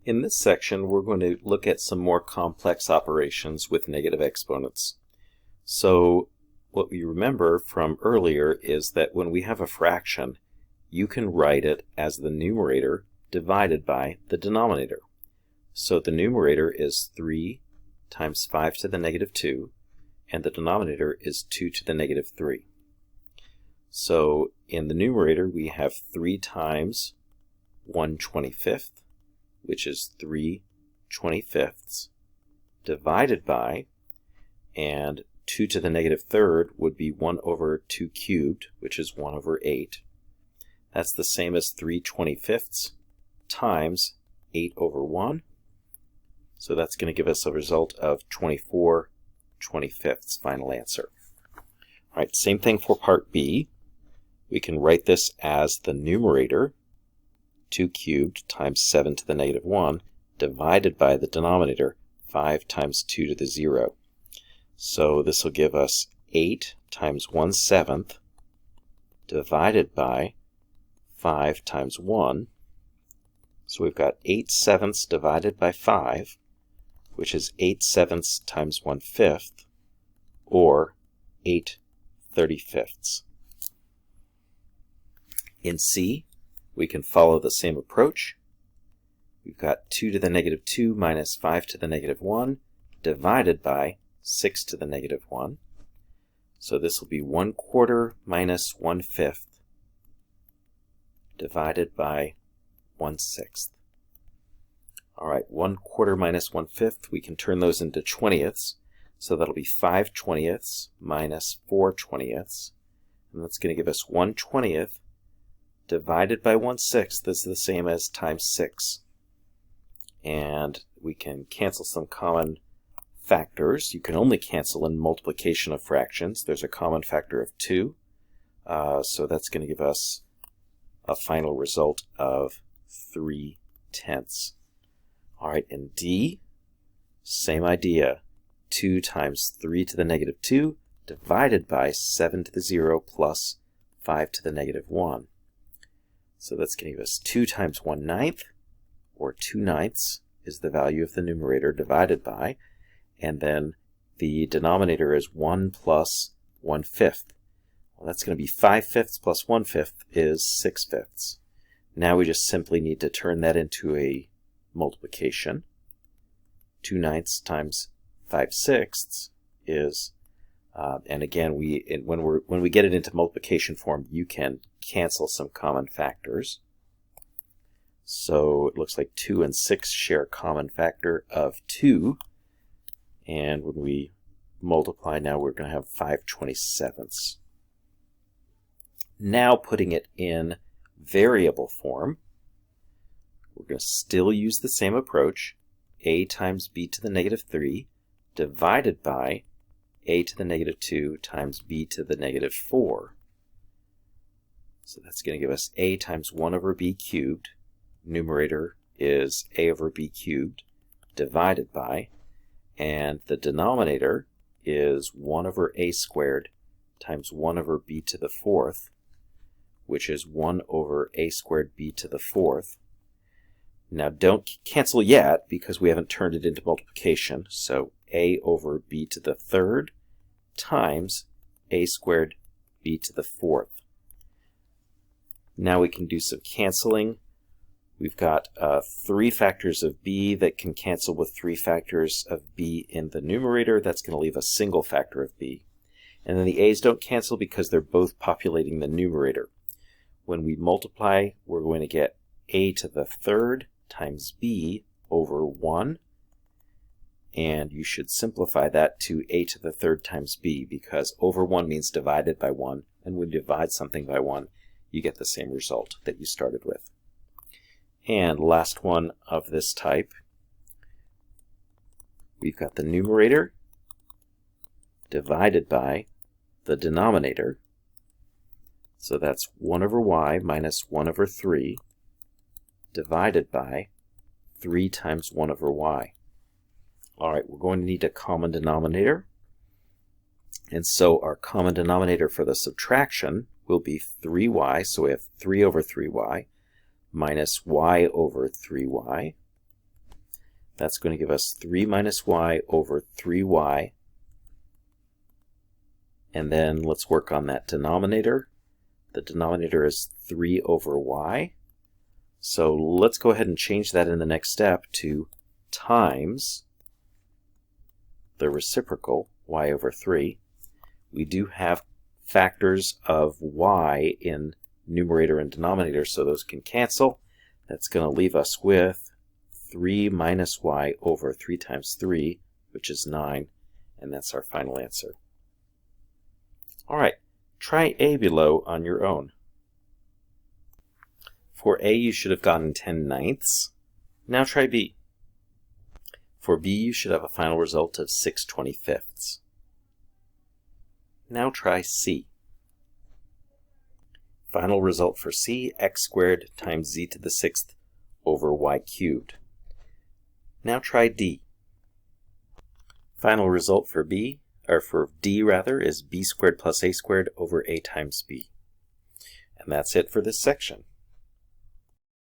In this section, we're going to look at some more complex operations with negative exponents. So what we remember from earlier is that when we have a fraction, you can write it as the numerator divided by the denominator. So the numerator is 3 times 5 to the negative 2, and the denominator is 2 to the negative 3. So in the numerator, we have 3 times 1/25, which is 3/25, divided by, and 2 to the negative third would be 1 over 2 cubed, which is 1 over 8. That's the same as 3/25 times 8 over 1. So that's going to give us a result of 24/25, final answer. All right, same thing for part B. We can write this as the numerator, 2 cubed times 7 to the negative 1, divided by the denominator, 5 times 2 to the 0. So this will give us 8 times 1/7 divided by 5 times 1. So we've got 8/7 divided by 5, which is 8/7 times 1/5, or 8/35. In C, we can follow the same approach. We've got 2 to the negative 2 minus 5 to the negative 1 divided by 6 to the negative 1. So this will be 1/4 minus 1/5 divided by 1/6. All right, 1/4 minus 1/5, we can turn those into 20ths. So that'll be 5/20 minus 4/20. And that's going to give us 1/20 divided by 1/6 is the same as times 6. And we can cancel some common factors. You can only cancel in multiplication of fractions. There's a common factor of 2. So that's going to give us a final result of 3/10. All right, in D, same idea. 2 times 3 to the negative 2 divided by 7 to the 0 plus 5 to the negative 1. So that's going to give us 2 times 1/9, or 2/9 is the value of the numerator divided by, and then the denominator is 1 plus 1/5. Well, that's going to be 5/5 plus 1/5 is 6/5. Now we just simply need to turn that into a multiplication. 2/9 times 5/6 is, and again, when we get it into multiplication form, you can cancel some common factors. So it looks like 2 and 6 share a common factor of 2. And when we multiply now, we're going to have 5/27. Now putting it in variable form, we're going to still use the same approach. A times b to the negative 3 divided by a to the negative 2 times b to the negative 4. So that's going to give us a times 1 over b cubed. Numerator is a over b cubed divided by, and the denominator is 1 over a squared times 1 over b to the 4th, which is 1 over a squared b to the 4th. Now don't cancel yet because we haven't turned it into multiplication. So a over b to the 3rd times a squared b to the 4th. Now we can do some canceling. We've got 3 factors of b that can cancel with 3 factors of b in the numerator. That's going to leave a single factor of b. And then the a's don't cancel because they're both populating the numerator. When we multiply, we're going to get a to the 3rd times b over 1. And you should simplify that to a to the 3rd times b, because over 1 means divided by 1. And when you divide something by 1, you get the same result that you started with. And last one of this type, we've got the numerator divided by the denominator. So that's 1 over y minus 1 over 3 divided by 3 times 1 over y. All right, we're going to need a common denominator. And so our common denominator for the subtraction will be 3y. So we have 3 over 3y minus y over 3y That's going to give us 3 minus y over 3y. And then let's work on that denominator. The denominator is 3 over y. So let's go ahead and change that in the next step to times the reciprocal, y over 3. We do have factors of y in numerator and denominator, so those can cancel. That's going to leave us with 3 minus y over 3 times 3, which is 9, and that's our final answer. All right, try A below on your own. For A, you should have gotten 10/9. Now try B. For B, you should have a final result of 6/25. Now try C. Final result for C, x squared times z to the 6th over y cubed. Now try D. Final result for B, or for D rather, is b squared plus a squared over a times b. And that's it for this section.